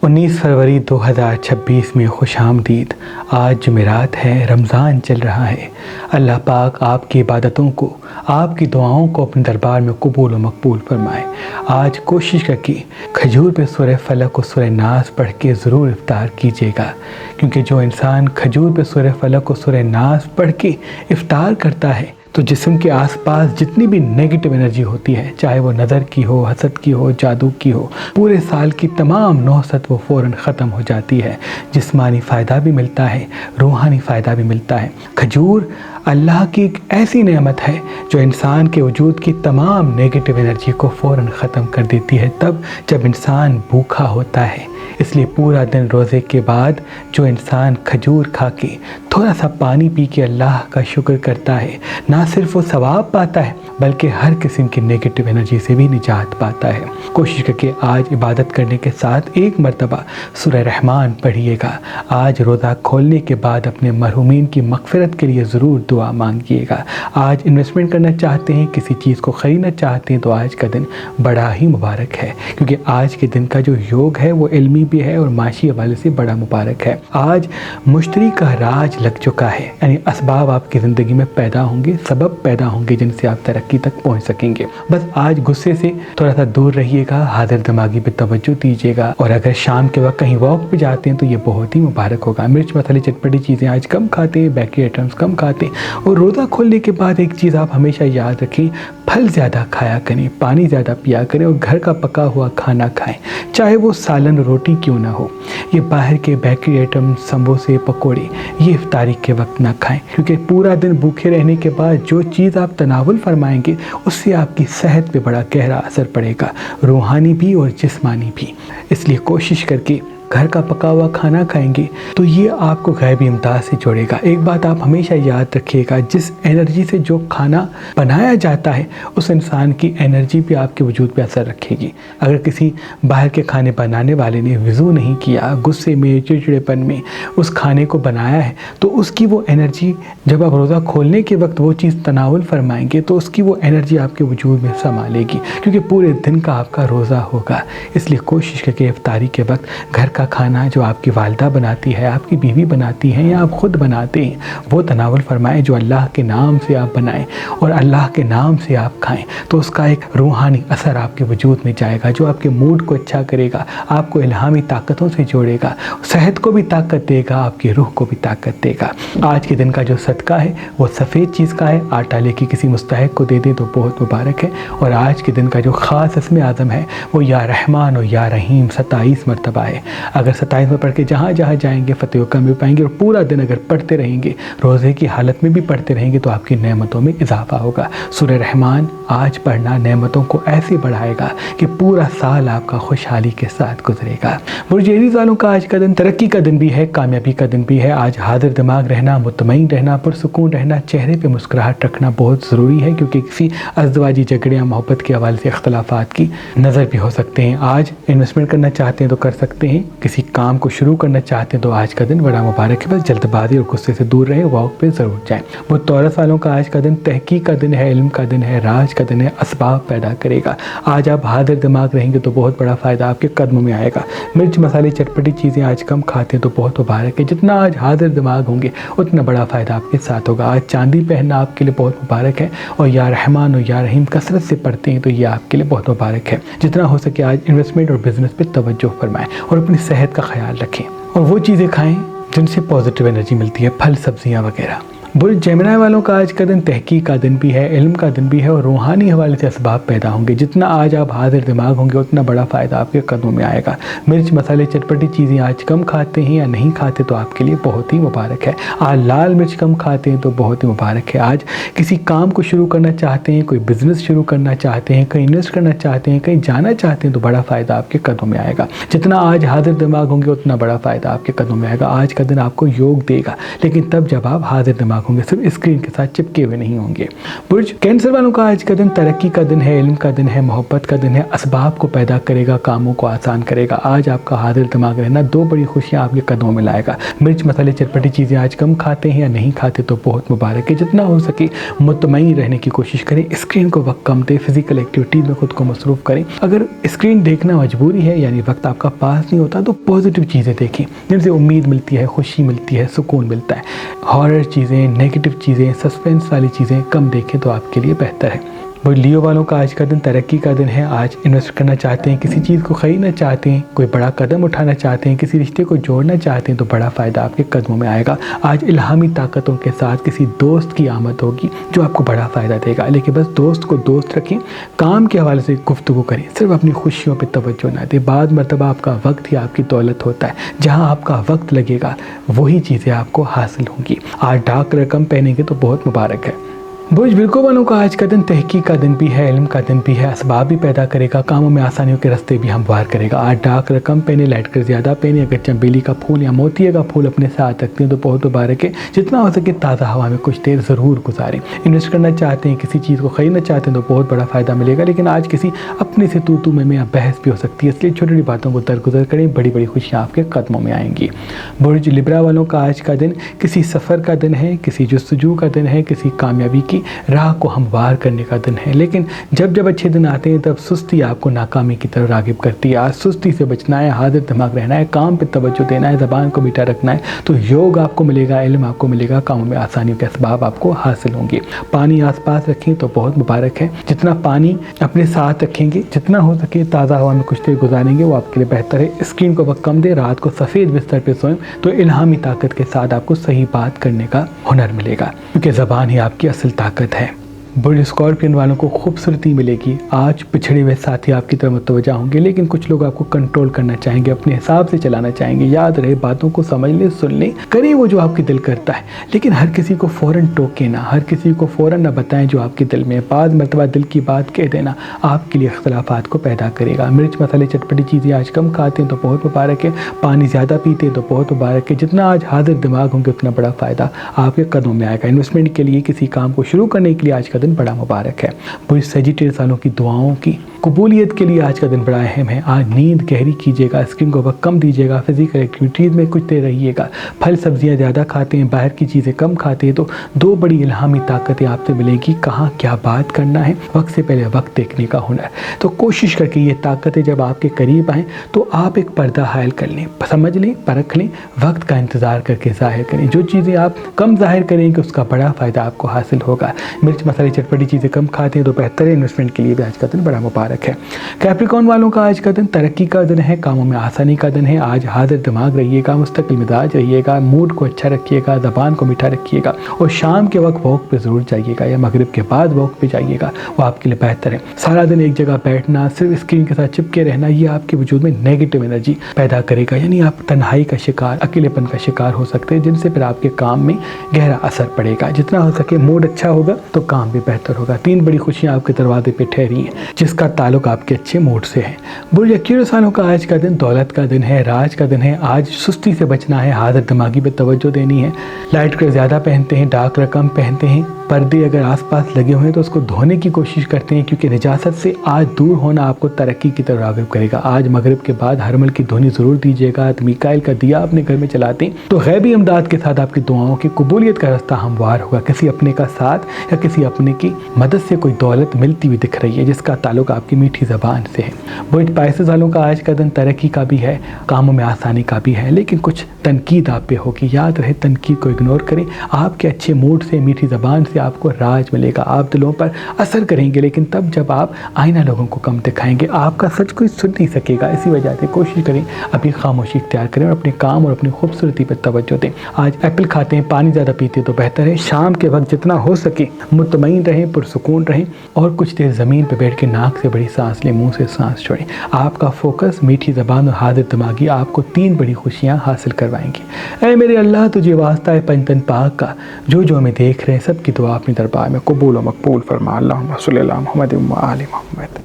19 फरवरी 2026 में खुश आमदीद। आज जुमेरात है, रमज़ान चल रहा है। अल्लाह पाक आपकी इबादतों को, आपकी दुआओं को अपने दरबार में कबूल व मकबूल फरमाए। आज कोशिश करके खजूर पे सूरह फलक और सूरह नास पढ़ के ज़रूर इफ्तार कीजिएगा, क्योंकि जो इंसान खजूर पे सूरह फलक और सूरह नास पढ़ के इफ्तार करता है तो जिस्म के आसपास जितनी भी नेगेटिव एनर्जी होती है, चाहे वो नज़र की हो, हसद की हो, जादू की हो, पूरे साल की तमाम नौसत वो फ़ौरन ख़त्म हो जाती है। जिस्मानी फ़ायदा भी मिलता है, रूहानी फ़ायदा भी मिलता है। खजूर अल्लाह की एक ऐसी नेमत है जो इंसान के वजूद की तमाम नेगेटिव एनर्जी को फ़ौरन ख़त्म कर देती है, तब जब इंसान भूखा होता है। इसलिए पूरा दिन रोज़े के बाद जो इंसान खजूर खा के थोड़ा सा पानी पी के अल्लाह का शुक्र करता है, ना सिर्फ वो सवाब पाता है बल्कि हर किस्म की नेगेटिव एनर्जी से भी निजात पाता है। कोशिश करके आज इबादत करने के साथ एक मरतबा सूरह रहमान पढ़िएगा। आज रोज़ा खोलने के बाद अपने मरहूमीन की मग़फ़िरत के लिए ज़रूर दुआ मांगिएगा। आज इन्वेस्टमेंट करना चाहते हैं, किसी चीज़ को ख़रीदना चाहते हैं तो आज का दिन बड़ा ही मुबारक है, क्योंकि आज के दिन का जो योग है वो इल्मी भी है और माशी हवाले से बड़ा मुबारक है। आज मुश्तरी का राज लग चुका है, यानी असबाब आपकी ज़िंदगी में पैदा होंगे, सबब पैदा होंगे जिनसे आप तरक्की तक पहुंच सकेंगे। बस आज गुस्से से थोड़ा सा दूर रहिएगा, हाजिर दिमागी पे तवज्जो दीजिएगा, और अगर शाम के वक्त कहीं वॉक पे जाते हैं तो ये बहुत ही मुबारक होगा। मिर्च मसाले चटपटी चीज़ें आज कम खाते हैं, बेकरी आइटम्स कम खाते हैं। और रोज़ा खोलने के बाद एक चीज़ आप हमेशा याद रखें, फल ज़्यादा खाया करें, पानी ज़्यादा पिया करें और घर का पका हुआ खाना खाएं, चाहे वो सालन रोटी क्यों ना हो। ये बाहर के बेकरी आइटम, समोसे, पकोड़े, ये इफ्तारी के वक्त ना खाएं, क्योंकि पूरा दिन भूखे रहने के बाद जो चीज़ आप तनावुल फरमाएंगे उससे आपकी सेहत पे बड़ा गहरा असर पड़ेगा, रूहानी भी और जिस्मानी भी। इसलिए कोशिश करके घर का पका हुआ खाना खाएंगे तो ये आपको गैबी इमदाद से जोड़ेगा। एक बात आप हमेशा याद रखिएगा, जिस एनर्जी से जो खाना बनाया जाता है उस इंसान की एनर्जी भी आपके वजूद पे असर रखेगी। अगर किसी बाहर के खाने बनाने वाले ने वज़ू नहीं किया, गुस्से में, चिड़चिड़ेपन में उस खाने को बनाया है, तो उसकी वो एनर्जी जब आप रोज़ा खोलने के वक्त वो चीज़ तनावुल फरमाएंगे तो उसकी वो एनर्जी आपके वजूद में संभालेगी, क्योंकि पूरे दिन का आपका रोज़ा होगा। इसलिए कोशिश करके इफ्तारी के वक्त घर का खाना जो आपकी वालिदा बनाती है, आपकी बीवी बनाती है या आप ख़ुद बनाते हैं, वो तनावुल फरमाएं, जो अल्लाह के नाम से आप बनाएं और अल्लाह के नाम से आप खाएं, तो उसका एक रूहानी असर आपके वजूद में जाएगा जो आपके मूड को अच्छा करेगा, आपको इल्हामी ताकतों से जोड़ेगा, सेहत को भी ताकत देगा, आपकी रूह को भी ताकत देगा। आज के दिन का जो सदका है वो सफ़ेद चीज़ का है, आटा लेके किसी मुस्तहिक को दे दे तो बहुत मुबारक है। और आज के दिन का जो ख़ास इसमें आज़म है वो या रहमान और या रहीम 27 मरतबा है। अगर 27 में पढ़ के जहाँ जहाँ जाएंगे फ़तेह का मिल पाएंगे, और पूरा दिन अगर पढ़ते रहेंगे, रोज़े की हालत में भी पढ़ते रहेंगे, तो आपकी नेमतों में इजाफा होगा। सूरह रहमान आज पढ़ना नेमतों को ऐसे बढ़ाएगा कि पूरा साल आपका खुशहाली के साथ गुजरेगा। बुर्ज एरीज़ वालों का आज का दिन तरक्की का दिन भी है, कामयाबी का दिन भी है। आज हाजिर दिमाग रहना, मुतमईन रहना, पुरसुकून रहना, चेहरे पर मुस्कुराहट रखना बहुत ज़रूरी है, क्योंकि किसी अज़दवाजी झगड़े या मोहब्बत के हवाले से इख्तलाफात की नज़र भी हो सकते हैं। आज इन्वेस्टमेंट करना चाहते हैं तो कर सकते हैं, किसी काम को शुरू करना चाहते हैं तो आज का दिन बड़ा मुबारक है। बस जल्दबाजी और गुस्से से दूर रहे, वॉक पे ज़रूर जाएं। वो तौरस वालों का आज का दिन तहकीक का दिन है, इल्म का दिन है, राज का दिन है, असबाब पैदा करेगा। आज आप हाजिर दिमाग रहेंगे तो बहुत बड़ा फ़ायदा आपके कदमों में आएगा। मिर्च मसाले चटपटी चीज़ें आज कम खाते हैं तो बहुत मुबारक है। जितना आज हाजिर दिमाग होंगे उतना बड़ा फ़ायदा आपके साथ होगा। आज चांदी पहनना आपके लिए बहुत मुबारक है, और या रहमान और या रहीम कसरत से पढ़ते हैं तो ये आपके लिए बहुत मुबारक है। जितना हो सके आज इन्वेस्टमेंट और बिज़नेस पे तवज्जो फरमाएं और अपनी सेहत का ख्याल रखें, और वो चीज़ें खाएं जिनसे पॉजिटिव एनर्जी मिलती है, फल सब्जियां वगैरह। बुर्ज जेमिनी वालों का आज का दिन तहकीक का दिन भी है, इल्म का दिन भी है, और रूहानी हवाले से असबाब पैदा होंगे। जितना आज आप हाजिर दिमाग होंगे उतना बड़ा फ़ायदा आपके कदमों में आएगा। मिर्च मसाले चटपटी चीज़ें आज कम खाते हैं या नहीं खाते तो आपके लिए बहुत ही मुबारक है। आज लाल मिर्च कम खाते हैं तो बहुत ही मुबारक है। आज किसी काम को शुरू करना चाहते हैं, कोई बिज़नेस शुरू करना चाहते हैं, कहीं इन्वेस्ट करना चाहते हैं, कहीं जाना चाहते हैं तो बड़ा फ़ायदा आपके कदमों में आएगा। जितना आज हाजिर दिमाग होंगे उतना बड़ा फ़ायदा आपके कदमों में आएगा। आज का दिन आपको योग देगा, लेकिन तब जब आप हाजिर दिमाग हूँ, सिर्फ स्क्रीन के साथ चिपके हुए नहीं होंगे। बुर्ज कैंसर वालों का आज का दिन तरक्की का दिन है, इल्म का दिन है, मोहब्बत का दिन है, असबाब को पैदा करेगा, कामों को आसान करेगा। आज आपका हाजिर दिमाग रहना 2 बड़ी खुशियाँ आपके कदमों में लाएगा। मिर्च मसाले चटपटी चीज़ें आज कम खाते हैं या नहीं खाते तो बहुत मुबारक है। जितना हो सके मुतमईन रहने की कोशिश करें, स्क्रीन को वक्त कम दें, फिजिकल एक्टिविटीज़ में खुद को मसरूफ़ करें। अगर स्क्रीन देखना मजबूरी है यानी वक्त आपका पास नहीं होता तो पॉजिटिव चीज़ें देखें जिनसे उम्मीद मिलती है, खुशी मिलती है, सुकून मिलता है। हॉरर चीज़ें, नेगेटिव चीज़ें, सस्पेंस वाली चीज़ें कम देखें तो आपके लिए बेहतर है। वो लियो वालों का आज का दिन तरक्की का दिन है। आज इन्वेस्ट करना चाहते हैं, किसी चीज़ को ख़रीदना चाहते हैं, कोई बड़ा कदम उठाना चाहते हैं, किसी रिश्ते को जोड़ना चाहते हैं तो बड़ा फ़ायदा आपके कदमों में आएगा। आज इल्हामी ताकतों के साथ किसी दोस्त की आमद होगी जो आपको बड़ा फ़ायदा देगा। लेकिन बस दोस्त को दोस्त रखें, काम के हवाले से गुफ्तगू करें, सिर्फ अपनी खुशियों पर तवज्जो ना दें। बाद मरतबा आपका वक्त ही आपकी दौलत होता है, जहाँ आपका वक्त लगेगा वही चीज़ें आपको हासिल होंगी। आज डार्क रकम पहनेंगे तो बहुत मुबारक है। बुर्ज बिल्को वालों का आज का दिन तहकीक का दिन भी है, इल्म का दिन भी है, असबाब भी पैदा करेगा, कामों में आसानियों के रास्ते भी हमवार करेगा। आज डार्क रकम पहने, लाइट कर ज़्यादा पहने। अगर चंबेली का फूल या मोतिये का फूल अपने साथ रखते हैं तो बहुत मुबारक है। जितना हो सके ताज़ा हवा में कुछ देर ज़रूर गुजारें। इन्वेस्ट करना चाहते हैं, किसी चीज़ को ख़रीदना चाहते हैं तो बहुत बड़ा फ़ायदा मिलेगा। लेकिन आज किसी अपने से तू में या बहस भी हो सकती है, इसलिए छोटी छोटी बातों को दरगुजर करें, बड़ी बड़ी खुशियाँ आपके कदमों में आएंगी। बुर्ज लिब्रा वालों का आज का दिन किसी सफ़र का दिन है, किसी जस्तजू का दिन है, किसी कामयाबी की राह को हमवार करने का दिन है। लेकिन जब जब अच्छे दिन आते हैं तब सुस्ती आपको नाकामी की तरफ रागिब करती है। आज सुस्ती से बचना है, हाजिर दिमाग रहना है, काम पे तवज्जो देना है, ज़बान को मीठा रखना है तो योग आपको मिलेगा, इल्म आपको मिलेगा, कामों में आसानियों के असबाब आपको हासिल होंगे। पानी आसपास रखें तो बहुत मुबारक है। जितना पानी अपने साथ रखेंगे, जितना हो सके ताज़ा हवा में कुछ देर गुजारेंगे वो आपके लिए बेहतर है। स्क्रीन को वक्त कम दें, रात को सफ़ेद बिस्तर पर सोएं तो इल्हामी ताकत के साथ आपको सही बात करने का हुनर मिलेगा, क्योंकि ज़बान ही आपकी असल ताकत है। बुर्ज स्कॉर्पियन वालों को खूबसूरती मिलेगी। आज पिछड़े हुए साथी आपकी तरफ मुतवज्जा होंगे, लेकिन कुछ लोग आपको कंट्रोल करना चाहेंगे, अपने हिसाब से चलाना चाहेंगे। याद रहे, बातों को समझ लें, सुन लें, करें वो जो आपके दिल करता है, लेकिन हर किसी को फ़ौरन टोके ना, हर किसी को फ़ौरन ना बताएं जो आपके दिल में है। बाद मरतबा दिल की बात कह देना आपके लिए इख्तलाफात को पैदा करेगा। मिर्च मसाले चटपटी चीज़ें आज कम खाते हैं तो बहुत मुबारक है। पानी ज़्यादा पीते हैं तो बहुत मुबारक है। जितना आज हाजिर दिमाग होंगे उतना बड़ा फ़ायदा आपके कदमों में आएगा। इन्वेस्टमेंट के लिए, किसी काम को शुरू करने के लिए आज का दिन बड़ा मुबारक है। बुर्ज सजिटेरियस वालों की दुआओं की कबूलियत के लिए आज का दिन बड़ा अहम है। आज नींद गहरी कीजिएगा, स्क्रीन को वक्त कम दीजिएगा, फिजिकल एक्टिविटीज़ में कुछ देर रहिएगा। फल सब्जियां ज़्यादा खाते हैं, बाहर की चीज़ें कम खाते हैं तो 2 बड़ी इल्हामी ताकतें आपसे मिलेंगी। कहाँ क्या बात करना है, वक्त से पहले वक्त देखने का हुनर। तो कोशिश करके ये ताकतें जब आपके करीब आएँ तो आप एक पर्दा हायल कर लें, समझ लें, परख लें, वक्त का इंतज़ार करके ज़ाहिर करें। जो चीज़ें आप कम ज़ाहिर करेंगे उसका बड़ा फ़ायदा आपको हासिल होगा। मिर्च मसाले चटपटी चीज़ें कम खाते हैं तो बेहतर है। इन्वेस्टमेंट के लिए भी आज का दिन बड़ा मुबारक है। कैप्रिकॉर्न वालों का आज का दिन तरक्की का दिन है, कामों में आसानी का दिन है। आज हाजिर दिमाग रहिएगा, मुस्तकिल मिजाज रहिएगा, मूड को अच्छा रखिएगा, ज़बान को मीठा रखिएगा और शाम के वक्त वॉक पे ज़रूर जाइएगा या मगरिब के बाद वॉक पे जाइएगा, वो आपके लिए बेहतर है। सारा दिन एक जगह बैठना, सिर्फ स्क्रीन के साथ चिपके रहना, ये आपके वजूद में नेगेटिव एनर्जी पैदा करेगा, यानी आप तन्हाई का शिकार, अकेलेपन का शिकार हो सकते हैं, जिनसे फिर आपके काम में गहरा असर पड़ेगा। जितना हो सके मूड अच्छा होगा तो काम भी बेहतर होगा। 3 बड़ी खुशियाँ आपके दरवाजे पे ठहरी हैं जिसका ताल्लुक आपके अच्छे मूड से है। बुर्ज एक्वेरियस वालों का आज का दिन दौलत का दिन है, राज का दिन है। आज सुस्ती से बचना है, हाजिर दिमागी पे तवज्जो देनी है। लाइट कलर ज़्यादा पहनते हैं, डार्क रकम पहनते हैं, पर्दे अगर आसपास लगे हुए हैं तो उसको धोने की कोशिश करते हैं, क्योंकि निजासत से आज दूर होना आपको तरक्की की तरफ राग़िब करेगा। आज मगरिब के बाद हरमल की धुनी ज़रूर दीजिएगा। मीकाइल का दिया अपने घर में चलाते हैं तो गैबी इमदाद के साथ आपकी दुआओं की कबूलियत का रास्ता हमवार होगा। किसी अपने का साथ या किसी अपने की मदद से कोई दौलत मिलती हुई दिख रही है जिसका ताल्लुक आपकी मीठी ज़बान से है। बुर्ज पाइसेस वालों का आज का दिन तरक्की का भी है, कामों में आसानी का भी है, लेकिन कुछ तनकीद आप पे होगी। याद रहे, तनकीद को इग्नोर करें। आपके अच्छे मूड से, मीठी ज़बान से आपको राज मिलेगा। आप दिलों पर असर करेंगे, लेकिन तब जब आप आईना लोगों को कम दिखाएंगे। आपका सच कोई सुन नहीं सकेगा। इसी वजह से कोशिश करें अभी खामोशी इख्तियार करें और अपने काम और अपनी खूबसूरती पर तवज्जो दें। आज एप्पल खाते हैं, पानी ज़्यादा पीते तो बेहतर है। शाम के वक्त जितना हो सके मुतमईन रहें, पुरसुकून रहें और कुछ देर ज़मीन पर बैठ के नाक से बड़ी सांस लें, मुँह से सांस छोड़ें। आपका फोकस, मीठी ज़बान और हाजिर दिमागी आपको 3 बड़ी खुशियाँ हासिल करवाएंगी। ऐ मेरे अल्लाह, तुझे वास्ता है पंजतन पाक का, जो हमें देख रहे हैं सबकी दुआ अपने दरबार में कबूल व मकबूल फरमा। अल्लाहुम्मा सल्ली अला मुहम्मद व आलि मुहम्मद।